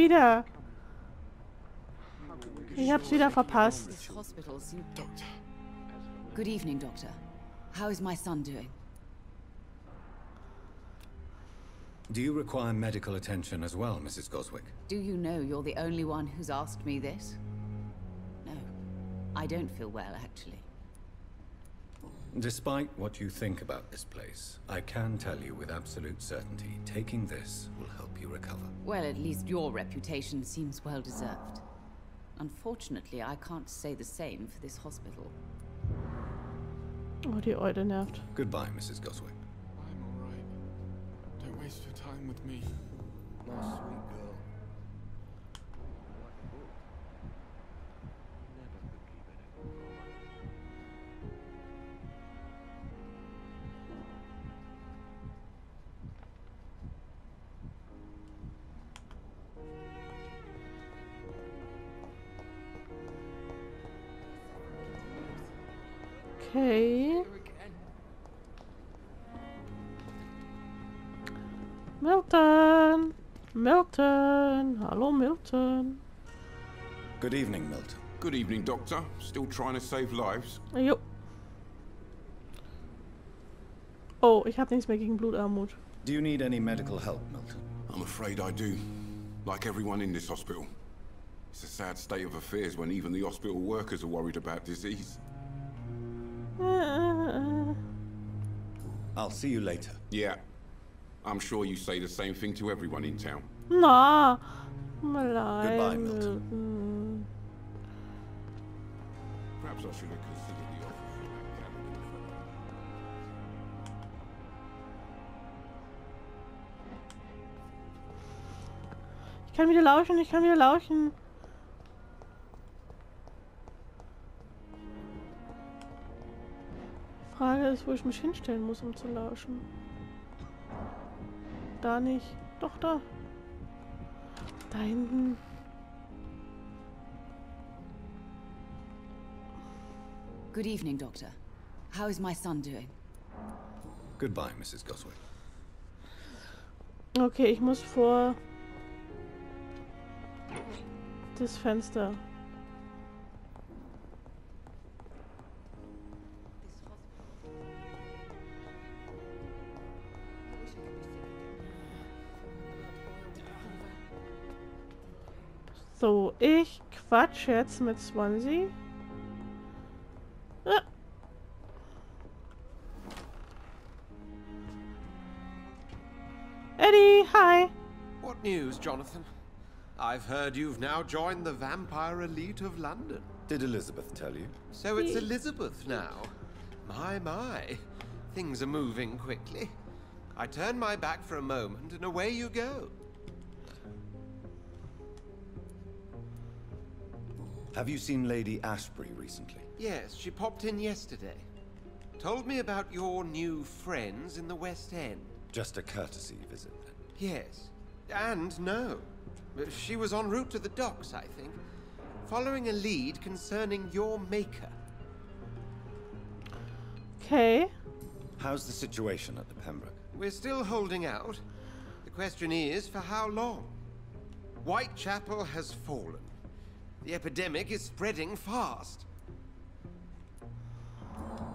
wieder. Ich hab's wieder verpasst. Doctor. Good evening, Doctor. How is my son doing? Do you require medical attention as well, Mrs. Goswick? Do you know you're the only one who's asked me this? No, I don't feel well, actually. Despite what you think about this place, I can tell you with absolute certainty, taking this will help you recover. Well, at least your reputation seems well deserved. Unfortunately, I can't say the same for this hospital. Oh, die Eule nervt. Goodbye, Mrs. Goswick. I'm all right. Don't waste your time with me. My sweet girl. Okay. Milton! Milton! Hallo, Milton. Good evening, Milton. Good evening, Doctor. Still trying to save lives? Jo. Oh, ich habe nichts mehr gegen Blutarmut. Do you need any medical help, Milton? I'm afraid I do. Like everyone in this hospital. It's a sad state of affairs when even the hospital workers are worried about disease. I'll see you later. Yeah. I'm sure you say the same thing to everyone in town. Na, mal Goodbye, Milton. Perhaps I should have considered the offer for that cabin. Ich kann wieder lauschen, ich kann wieder lauschen. Frage ist, wo ich mich hinstellen muss, um zu lauschen. Da nicht. Doch, da. Da hinten. Good evening, Doctor. How is my son doing? Goodbye, Mrs. Goswick. Okay, ich muss vor das Fenster. So, ich quatsch jetzt mit Swansea. Ah. Eddie, hi. What news, Jonathan? I've heard you've now joined the vampire elite of London. Did Elizabeth tell you? So it's Elizabeth now. My. Things are moving quickly. I turn my back for a moment and away you go. Have you seen Lady Ashbury recently? Yes, she popped in yesterday. Told me about your new friends in the West End. Just a courtesy visit, then. Yes. And no. She was en route to the docks, I think. Following a lead concerning your maker. Okay. How's the situation at the Pembroke? We're still holding out. The question is, for how long? Whitechapel has fallen. The epidemic is spreading fast.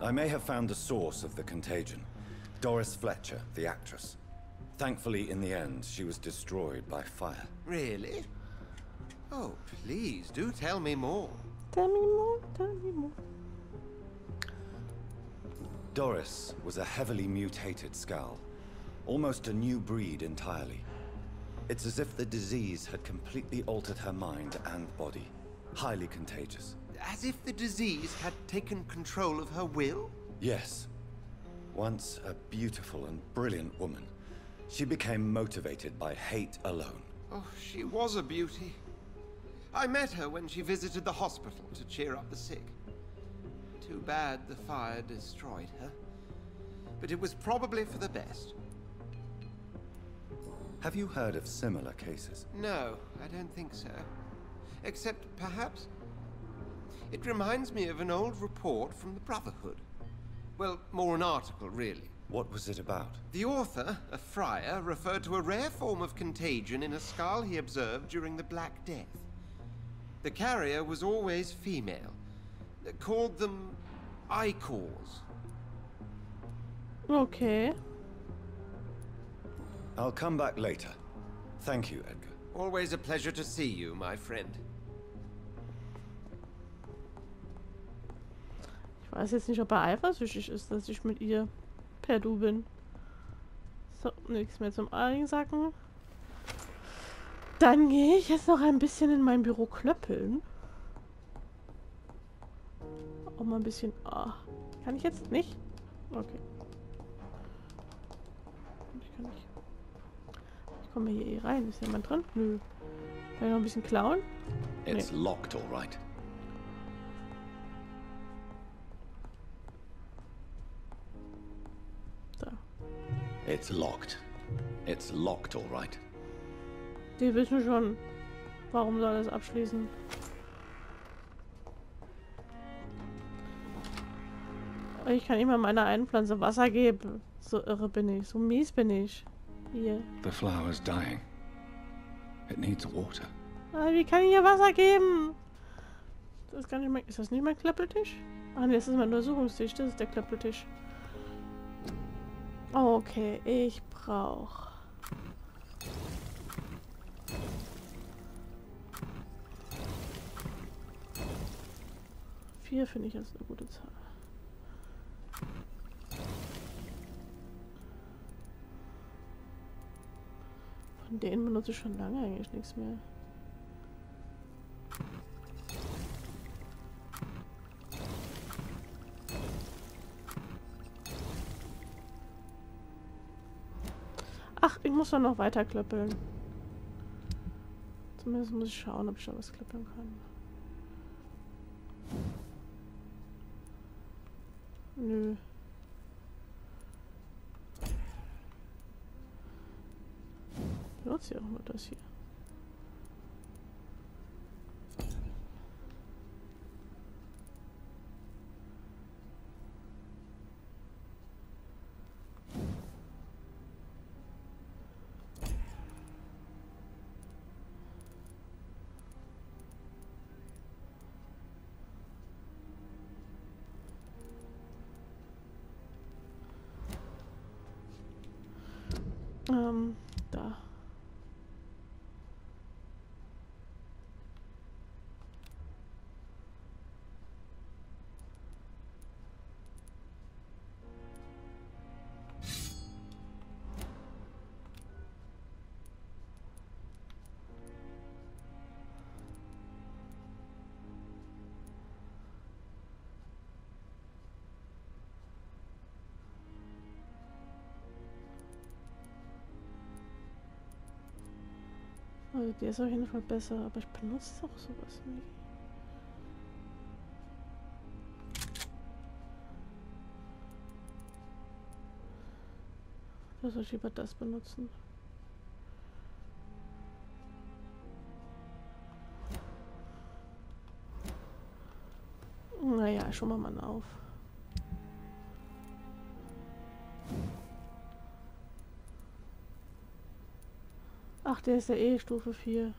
I may have found the source of the contagion. Doris Fletcher, the actress. Thankfully, in the end, she was destroyed by fire. Really? Oh, please, do tell me more. Tell me more, tell me more. Doris was a heavily mutated skull. Almost a new breed entirely. It's as if the disease had completely altered her mind and body. Highly contagious. As if the disease had taken control of her will? Yes. Once a beautiful and brilliant woman, she became motivated by hate alone. Oh, she was a beauty. I met her when she visited the hospital to cheer up the sick. Too bad the fire destroyed her. But it was probably for the best. Have you heard of similar cases? No, I don't think so. Except, perhaps, it reminds me of an old report from the Brotherhood. Well, more an article, really. What was it about? The author, a friar, referred to a rare form of contagion in a skull he observed during the Black Death. The carrier was always female. They called them Icors. Okay. I'll come back later. Thank you, Edgar. Always a pleasure to see you, my friend. Ich weiß jetzt nicht, ob er eifersüchtig ist, dass ich mit ihr per Du bin. So, nichts mehr zum Einsacken. Dann gehe ich jetzt noch ein bisschen in mein Büro klöppeln. Auch mal ein bisschen... Oh, kann ich jetzt nicht? Okay. Ich kann nicht. Ich komme hier eh rein. Ist jemand drin? Nö. Kann ich noch ein bisschen klauen? It's locked, all right. Da. It's locked. It's locked, all right. Die wissen schon, warum soll das abschließen. Ich kann immer meiner einen Pflanze Wasser geben. So irre bin ich, so mies bin ich. Hier. The flower's dying. It needs water. Ah, wie kann ich ihr Wasser geben? Das ist gar nicht mein, ist das nicht mein Klöppeltisch? Ah ne, das ist mein Untersuchungstisch, das ist der Klöppeltisch. Okay, ich brauche... Vier finde ich jetzt eine gute Zahl. Von denen benutze ich schon lange eigentlich nichts mehr. Ach, ich muss doch noch weiter klöppeln. Zumindest muss ich schauen, ob ich da was klöppeln kann. Nö. Ich benutze ja auch nur das hier. Da. Also der ist auf jeden Fall besser, aber ich benutze auch sowas nie. Da soll ich lieber das benutzen. Naja, schon mal Mann auf. Ach, der ist ja eh Stufe 4.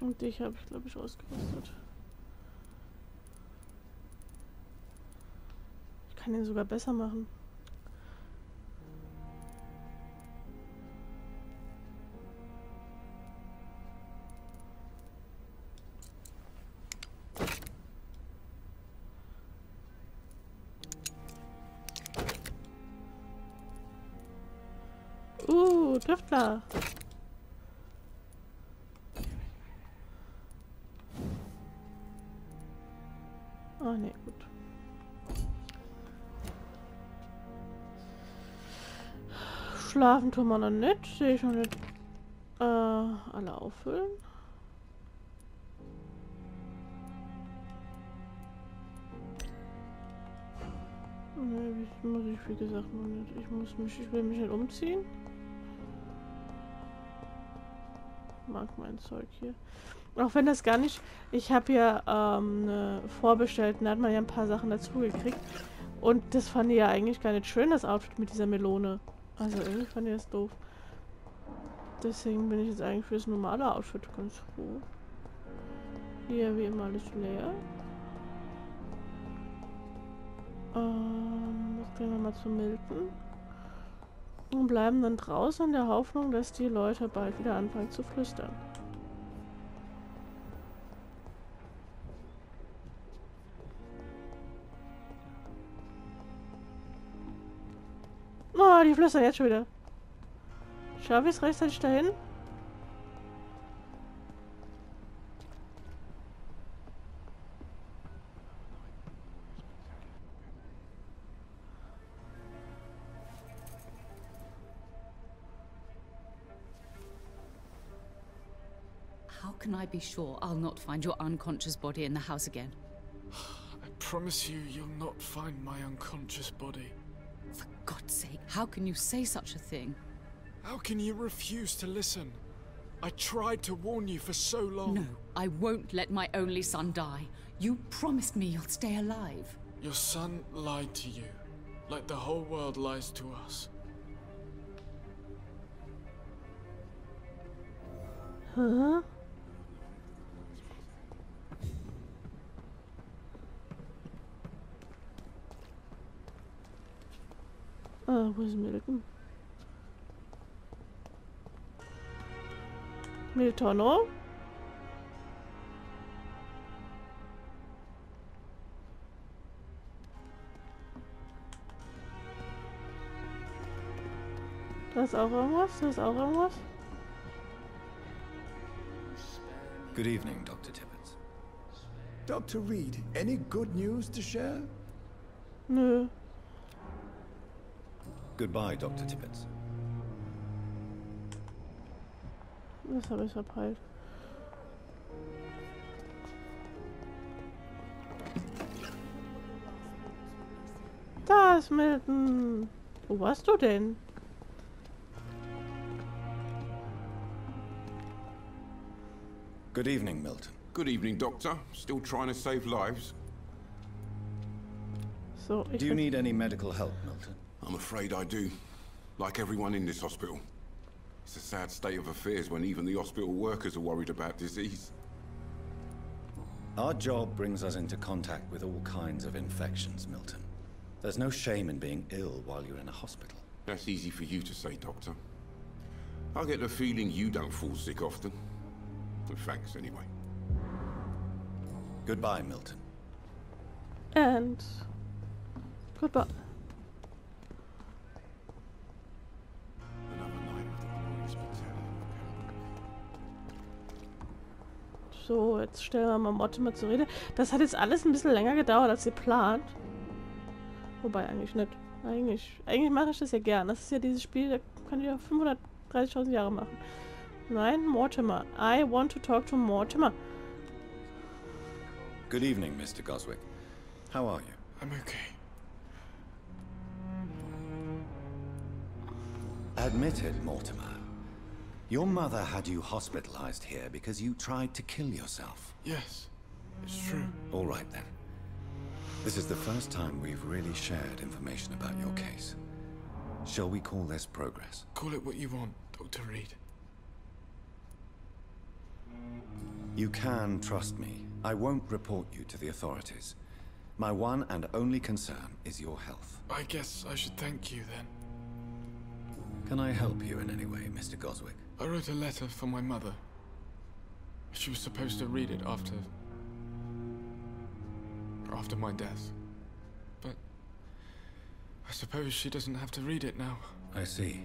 Und dich habe ich, glaube ich, ausgerüstet. Ich kann den sogar besser machen. Tüftler. Ah, ne, gut. Schlafen tun wir noch nicht. Sehe ich noch nicht. Alle auffüllen. Nee, muss ich wie gesagt noch nicht. Ich will mich nicht umziehen. Mag mein Zeug hier. Auch wenn das gar nicht... Ich habe ja vorbestellt und da hat man ja ein paar Sachen dazu gekriegt. Und das fand ich ja eigentlich gar nicht schön, das Outfit mit dieser Melone. Also irgendwie fand ich das doof. Deswegen bin ich jetzt eigentlich für das normale Outfit ganz froh. Hier wie immer alles leer. Jetzt gehen wir mal zu Milton. Und bleiben dann draußen in der Hoffnung, dass die Leute bald wieder anfangen zu flüstern. Oh, die flüstern jetzt schon wieder. Schaffe ich es rechtzeitig dahin? How can I be sure I'll not find your unconscious body in the house again? I promise you, you'll not find my unconscious body. For God's sake, how can you say such a thing? How can you refuse to listen? I tried to warn you for so long. No, I won't let my only son die. You promised me you'll stay alive. Your son lied to you, like the whole world lies to us. Huh? Wo ist Milton? Miltono? Da ist auch irgendwas? Da ist auch irgendwas? Good evening, Dr. Tibbets. Dr. Reed, any good news to share? Nö. Goodbye, Dr. Tibbets. Das habe ich verpeilt. Da ist Milton. Wo warst du denn? Good evening, Milton. Good evening, Doctor. Still trying to save lives? So, Do you need any medical help, Milton? I'm afraid I do. Like everyone in this hospital. It's a sad state of affairs when even the hospital workers are worried about disease. Our job brings us into contact with all kinds of infections, Milton. There's no shame in being ill while you're in a hospital. That's easy for you to say, Doctor. I get the feeling you don't fall sick often. But thanks anyway. Goodbye, Milton. And goodbye. Another night of the glorious battalion. So, jetzt stellen wir mal Mortimer zur Rede. Das hat jetzt alles ein bisschen länger gedauert als geplant. Wobei eigentlich nicht. Eigentlich mache ich das ja gern. Das ist ja dieses Spiel, da kann ich ja 530.000 Jahre machen. Nein, Mortimer. I want to talk to Mortimer. Good evening, Mr. Goswick. How are you? I'm okay. Admit it, Mortimer. Your mother had you hospitalized here because you tried to kill yourself. Yes, it's true. All right, then. This is the first time we've really shared information about your case. Shall we call this progress? Call it what you want, Dr. Reed. You can trust me. I won't report you to the authorities. My one and only concern is your health. I guess I should thank you then. Can I help you in any way, Mr. Goswick? I wrote a letter for my mother. She was supposed to read it after my death. But I suppose she doesn't have to read it now. I see.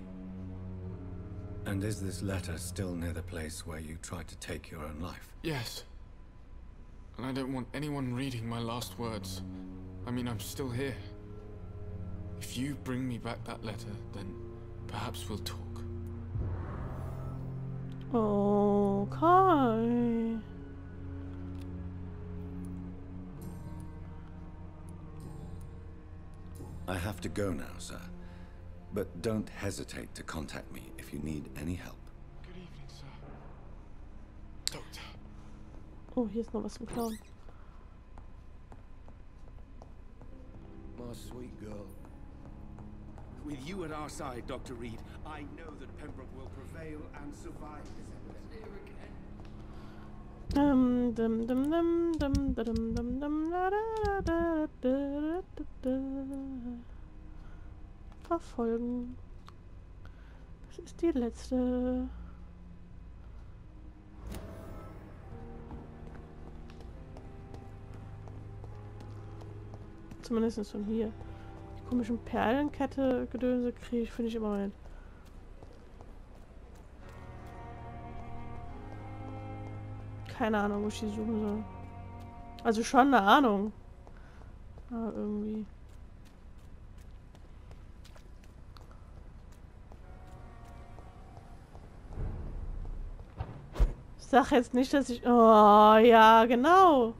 And is this letter still near the place where you tried to take your own life? Yes. And I don't want anyone reading my last words. I mean, I'm still here. If you bring me back that letter, then perhaps we'll talk. Okay. I have to go now, sir. But don't hesitate to contact me if you need any help. Good evening, sir. Doctor. Oh, hier ist noch was zum Klauen. My sweet girl. With you at our side, Dr. Reed, I know that Pembroke will prevail and survive this epidemic again. Verfolgen. Das ist die letzte. Zumindest von hier. Die komischen Perlenkette-Gedönse kriege ich, finde ich immer nicht. Keine Ahnung, wo ich die suchen soll. Also schon eine Ahnung. Aber irgendwie. Ich sag jetzt nicht, dass ich... Oh, ja, genau.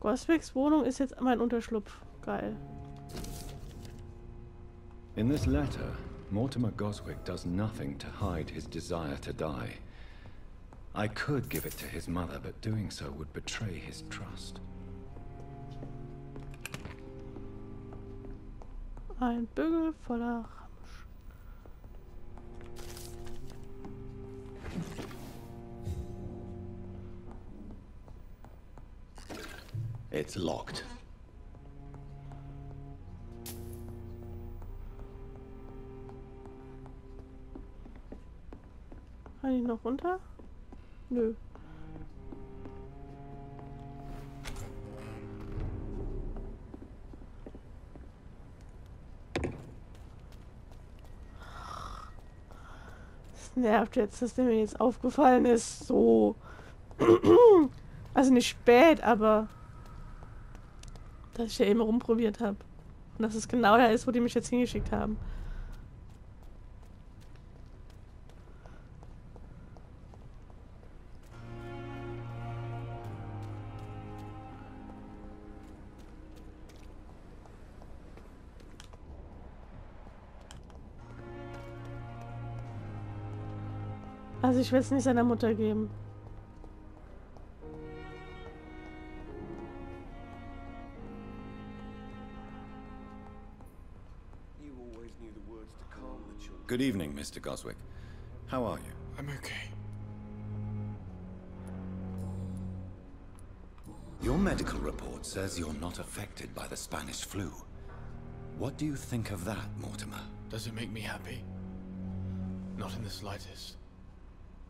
Goswicks Wohnung ist jetzt mein Unterschlupf. Geil. In this letter, Mortimer Goswick does nothing to hide his desire to die. I could give it to his mother, but doing so would betray his trust. Ein Bügel voller Ramsch. It's locked. Kann ich noch runter? Nö. Das nervt jetzt, dass der mir jetzt aufgefallen ist. So. Also nicht spät, aber dass ich ja eben rumprobiert habe. Und dass es genau da ist, wo die mich jetzt hingeschickt haben. Also ich will es nicht seiner Mutter geben. Good evening, Mr. Goswick. How are you? I'm okay. Your medical report says you're not affected by the Spanish flu. What do you think of that, Mortimer? Does it make me happy? Not in the slightest.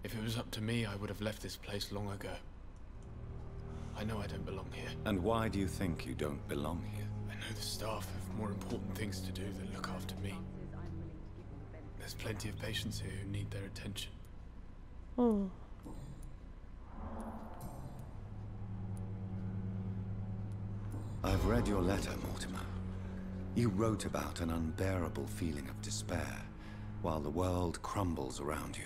If it was up to me, I would have left this place long ago. I know I don't belong here. And why do you think you don't belong here? I know the staff have more important things to do than look after me. There's plenty of patients here who need their attention. Oh. I've read your letter, Mortimer. You wrote about an unbearable feeling of despair, while the world crumbles around you.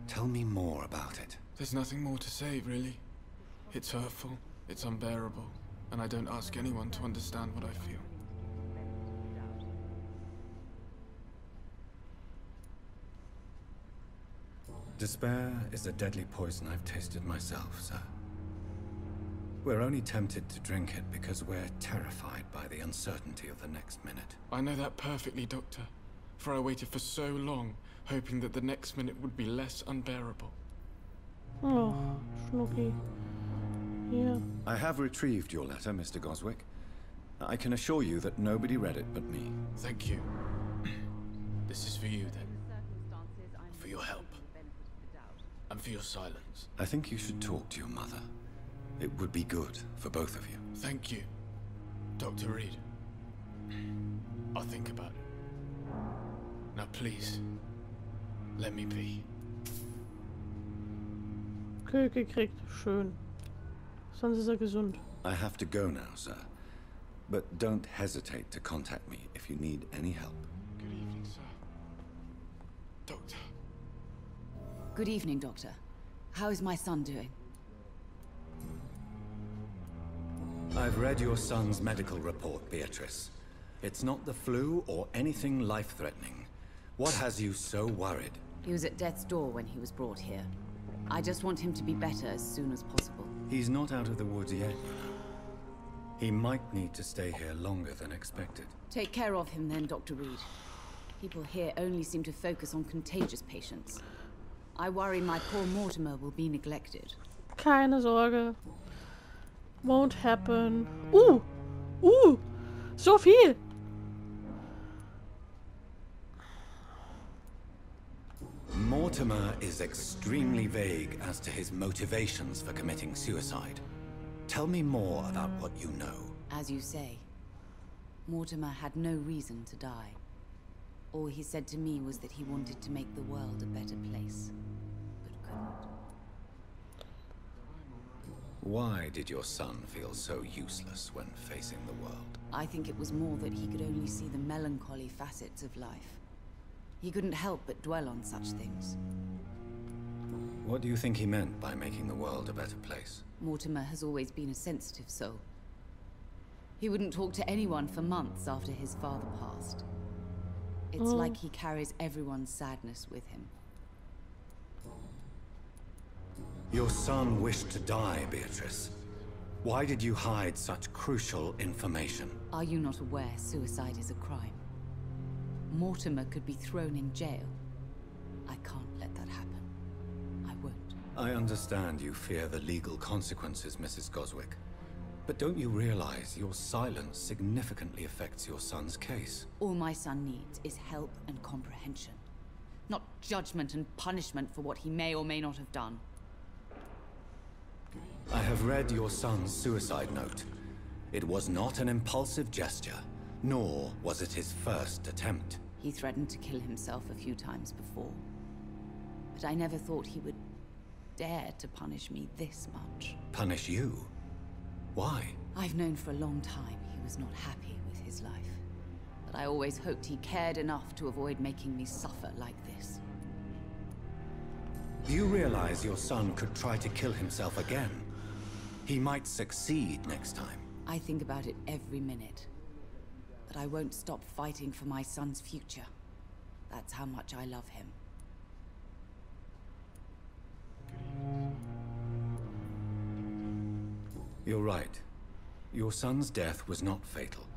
Tell me more about it. There's nothing more to say, really. It's hurtful, it's unbearable, and I don't ask anyone to understand what I feel. Despair is a deadly poison I've tasted myself, sir. We're only tempted to drink it because we're terrified by the uncertainty of the next minute. I know that perfectly, Doctor. For I waited for so long, hoping that the next minute would be less unbearable. Oh, Schnucki. Yeah. I have retrieved your letter, Mr. Goswick. I can assure you that nobody read it but me. Thank you. This is for you, then. For your help. And for your silence. I think you should talk to your mother. It would be good for both of you. Thank you, Dr. Reed. I'll think about it. Now please, let me be. Okay, gekriegt. Schön. Sonst ist er gesund. I have to go now, sir. But don't hesitate to contact me if you need any help. Good evening, sir. Doctor. Good evening, Doctor. How is my son doing? I've read your son's medical report, Beatrice. It's not the flu or anything life-threatening. What has you so worried? He was at death's door when he was brought here. I just want him to be better as soon as possible. He's not out of the woods yet. He might need to stay here longer than expected. Take care of him then, Dr. Reed. People here only seem to focus on contagious patients. I worry my poor Mortimer will be neglected. Keine Sorge. Won't happen. So viel! Mortimer is extremely vague as to his motivations for committing suicide. Tell me more about what you know. As you say, Mortimer had no reason to die. All he said to me was that he wanted to make the world a better place, but couldn't. Why did your son feel so useless when facing the world? I think it was more that he could only see the melancholy facets of life. He couldn't help but dwell on such things. What do you think he meant by making the world a better place? Mortimer has always been a sensitive soul. He wouldn't talk to anyone for months after his father passed. It's like he carries everyone's sadness with him. Your son wished to die, Beatrice. Why did you hide such crucial information? Are you not aware suicide is a crime? Mortimer could be thrown in jail. I can't let that happen. I won't. I understand you fear the legal consequences, Mrs. Goswick. But don't you realize your silence significantly affects your son's case? All my son needs is help and comprehension. Not judgment and punishment for what he may or may not have done. I have read your son's suicide note. It was not an impulsive gesture, nor was it his first attempt. He threatened to kill himself a few times before. But I never thought he would dare to punish me this much. Punish you? Why? I've known for a long time he was not happy with his life. But I always hoped he cared enough to avoid making me suffer like this. Do you realize your son could try to kill himself again? He might succeed next time. I think about it every minute. But I won't stop fighting for my son's future. That's how much I love him. You're right. Your son's death was not fatal.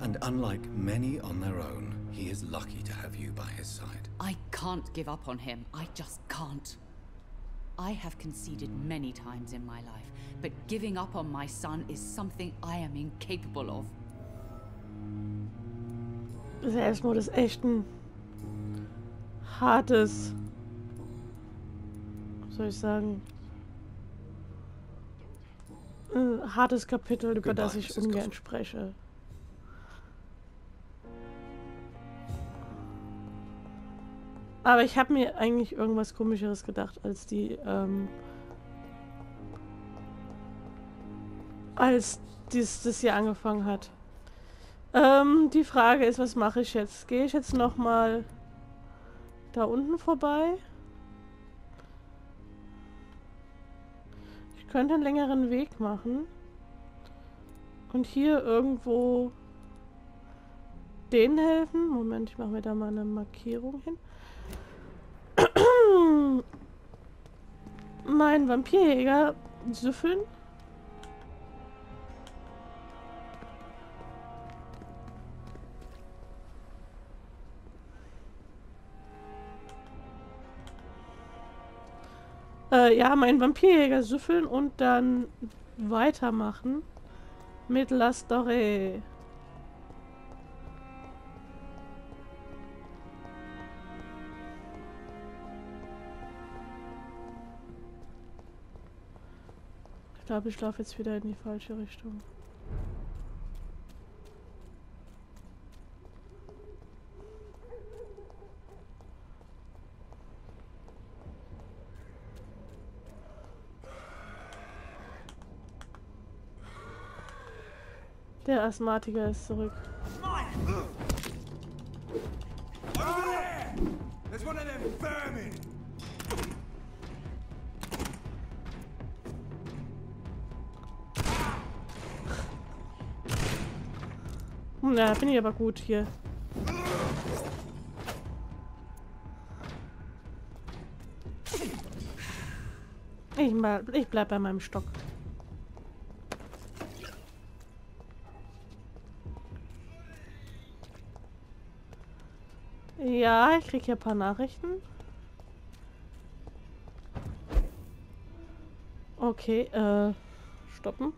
And unlike many on their own, he is lucky to have you by his side. I can't give up on him. I just can't. I have conceded many times in my life, but giving up on my son is something I am incapable of. Selbstmord ist echt ein hartes, was soll ich sagen, ein hartes Kapitel, über das ich ungern spreche. Aber ich habe mir eigentlich irgendwas Komischeres gedacht, als das hier angefangen hat. Die Frage ist, was mache ich jetzt? Gehe ich jetzt nochmal da unten vorbei? Ich könnte einen längeren Weg machen. Und hier irgendwo denen helfen. Moment, ich mache mir da mal eine Markierung hin. Mein Vampirjäger süffeln. Ja, meinen Vampirjäger süffeln und dann weitermachen mit La Story. Ich glaube, ich laufe jetzt wieder in die falsche Richtung. Der Asthmatiker ist zurück. Na, bin ich aber gut hier. Ich bleib bei meinem Stock. Ja, ich krieg hier ein paar Nachrichten. Okay, stoppen.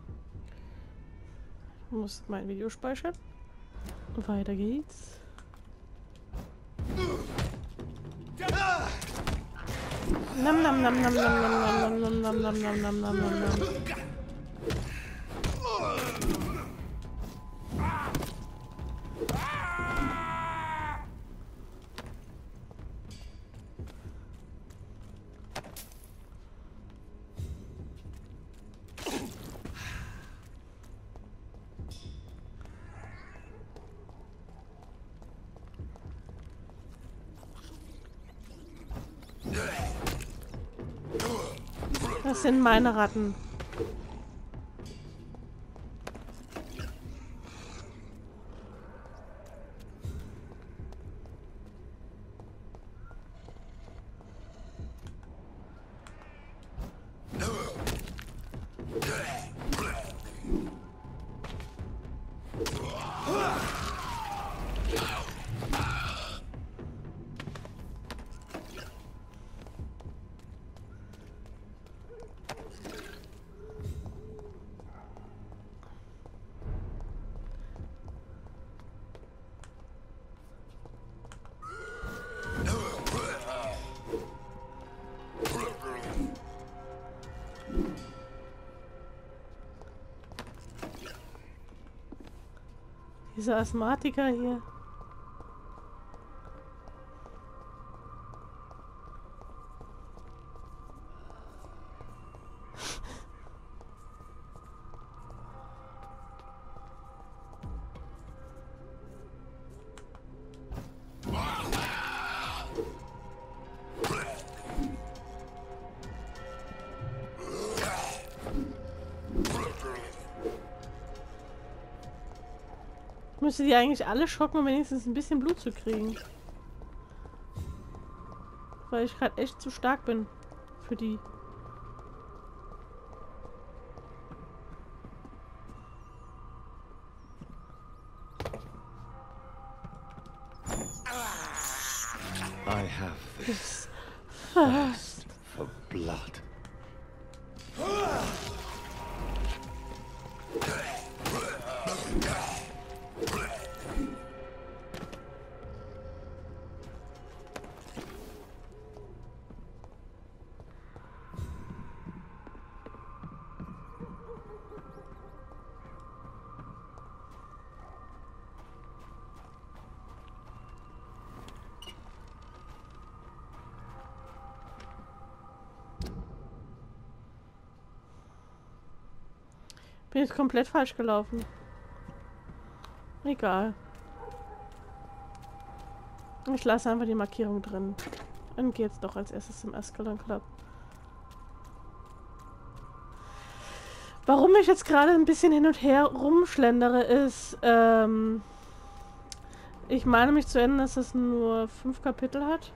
Ich muss mein Video speichern. Weiter geht's. Nam nam nam nam nam nam nam nam nam nam nam nam nam nam nam. Das sind meine Ratten. Dieser Asthmatiker hier. Müsste die eigentlich alle schocken, um wenigstens ein bisschen Blut zu kriegen. Weil ich gerade echt zu stark bin für die. I have this thirst for blood. Bin jetzt komplett falsch gelaufen. Egal. Ich lasse einfach die Markierung drin. Dann geht's doch als erstes zum Escalon Club. Warum ich jetzt gerade ein bisschen hin und her rumschlendere ist, ich meine mich zu erinnern, dass das nur 5 Kapitel hat.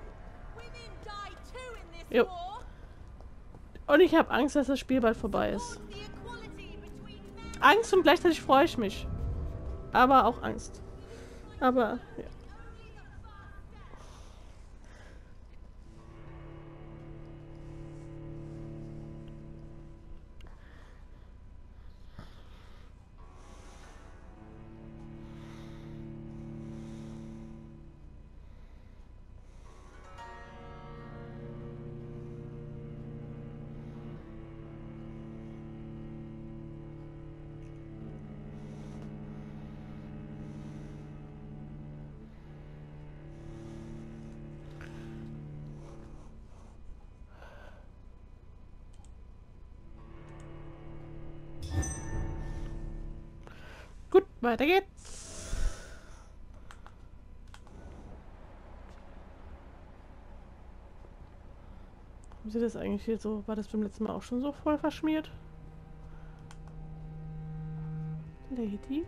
Jo. Und ich habe Angst, dass das Spiel bald vorbei ist. Angst und gleichzeitig freue ich mich. Aber auch Angst. Aber, ja. Gut, weiter geht's. Wie sieht das eigentlich hier so? War das beim letzten Mal auch schon so voll verschmiert? Lady?